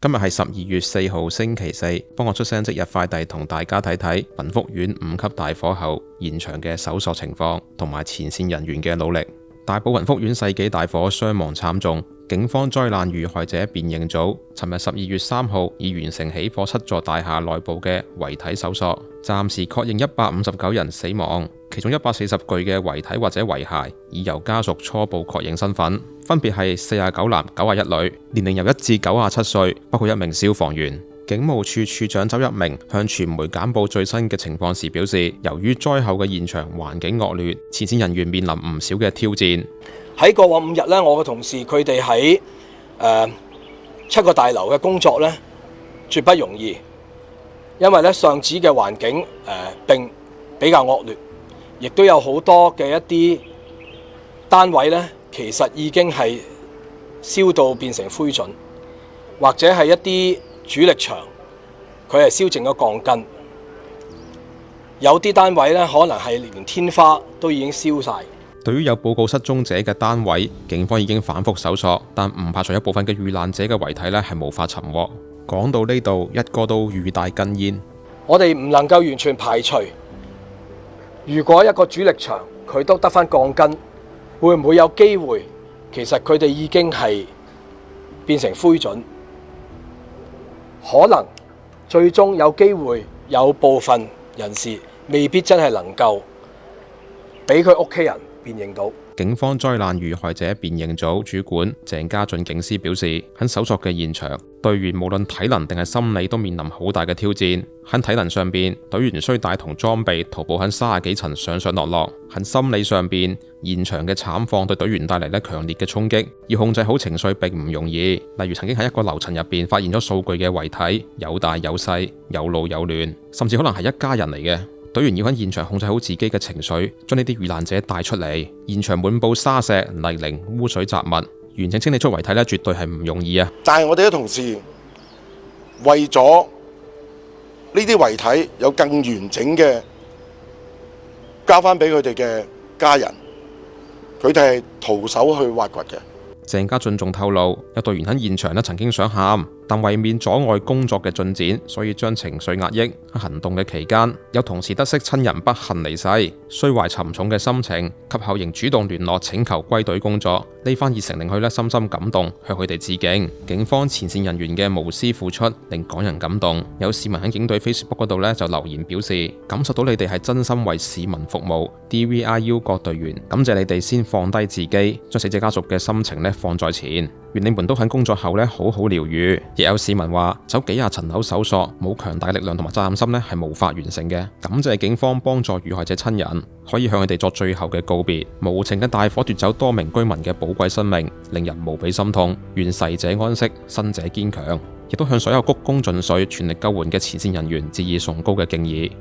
今日係12月4號星期四，幫我出聲即日快遞同大家睇睇雲福苑5級大火後現場嘅搜索情況同埋前線人員嘅努力。大埔雲福苑世紀大火傷亡慘重，警方災難遇害者辨認組尋日12月3號已完成起火7座大廈內部嘅遺體搜索，暫時確認159人死亡，其中140具嘅遺體或者遺骸已由家屬初步確認身份，分別係49男91女，年齡由1至97歲，包括1名消防員。警務處處長周一鳴向傳媒簡報最新嘅情況時表示，由於災後嘅現場環境惡劣，前線人員面臨唔少嘅挑戰。喺過往5日咧，我嘅同事佢哋喺7個大樓嘅工作咧，絕不容易，因為咧上址嘅環境並比較惡劣，亦都有好多嘅一啲單位咧，其實已經係燒到變成灰燼，或者係一啲主力牆，佢係燒淨咗鋼筋，有啲單位咧可能係連天花都已經燒晒。對於有報告失蹤者嘅單位，警方已經反覆搜索，但唔排除一部分嘅遇難者嘅遺體咧係無法尋獲。講到呢度，一個都欲戴根煙。我哋唔能夠完全排除，如果一個主力牆佢都得返鋼筋，會唔會有機會其實佢哋已經係變成灰燼？可能最終有機會有部分人士未必真係能夠俾佢屋企人辨認到。警方災難遇害者辨認組主管鄭家俊警司表示，喺搜索嘅現場，隊員無論體能定係心理都面臨好大嘅挑戰。喺體能上邊，隊員需帶同裝備徒步喺30幾層上上落落；喺心理上邊，現場嘅慘況對隊員帶嚟咧強烈嘅衝擊，要控制好情緒並唔容易。例如曾經喺一個樓層入邊發現咗數具嘅遺體，有大有細，有老有嫩，甚至可能係一家人嚟嘅。隊員要喺現場控制好自己嘅情緒，將呢啲遇難者帶出嚟。現場滿布沙石、泥濘、污水雜物，完整清理出遺體咧，絕對係唔容易啊！但係我哋嘅同事為咗呢啲遺體有更完整嘅交翻俾佢哋嘅家人，佢哋係徒手去挖掘嘅。鄭家俊仲透露，有隊員喺現場咧曾經想喊，但為免阻礙工作嘅進展，所以將情緒壓抑。喺行動嘅期間，有同事得悉親人不幸離世，雖懷沉重嘅心情，及後仍主動聯絡請求歸隊工作。呢番熱誠令佢咧深深感動，向佢哋致敬。警方前線人員嘅無私付出令港人感動。有市民喺警隊 Facebook 嗰度咧就留言表示，感受到你哋係真心為市民服務。DVIU 各隊員，感謝你哋先放低自己，將死者家屬嘅心情咧放在前。願你們都喺工作後咧好好療愈。亦有市民話，走幾廿層樓搜索，冇強大嘅力量同埋責任心咧係無法完成嘅。感謝警方幫助遇害者親人，可以向佢哋作最後嘅告別。無情嘅大火奪走多名居民嘅寶貴生命，令人無比心痛。願逝者安息，生者堅強。亦都向所有鞠躬盡瘁、全力救援嘅前線人員致以崇高嘅敬意。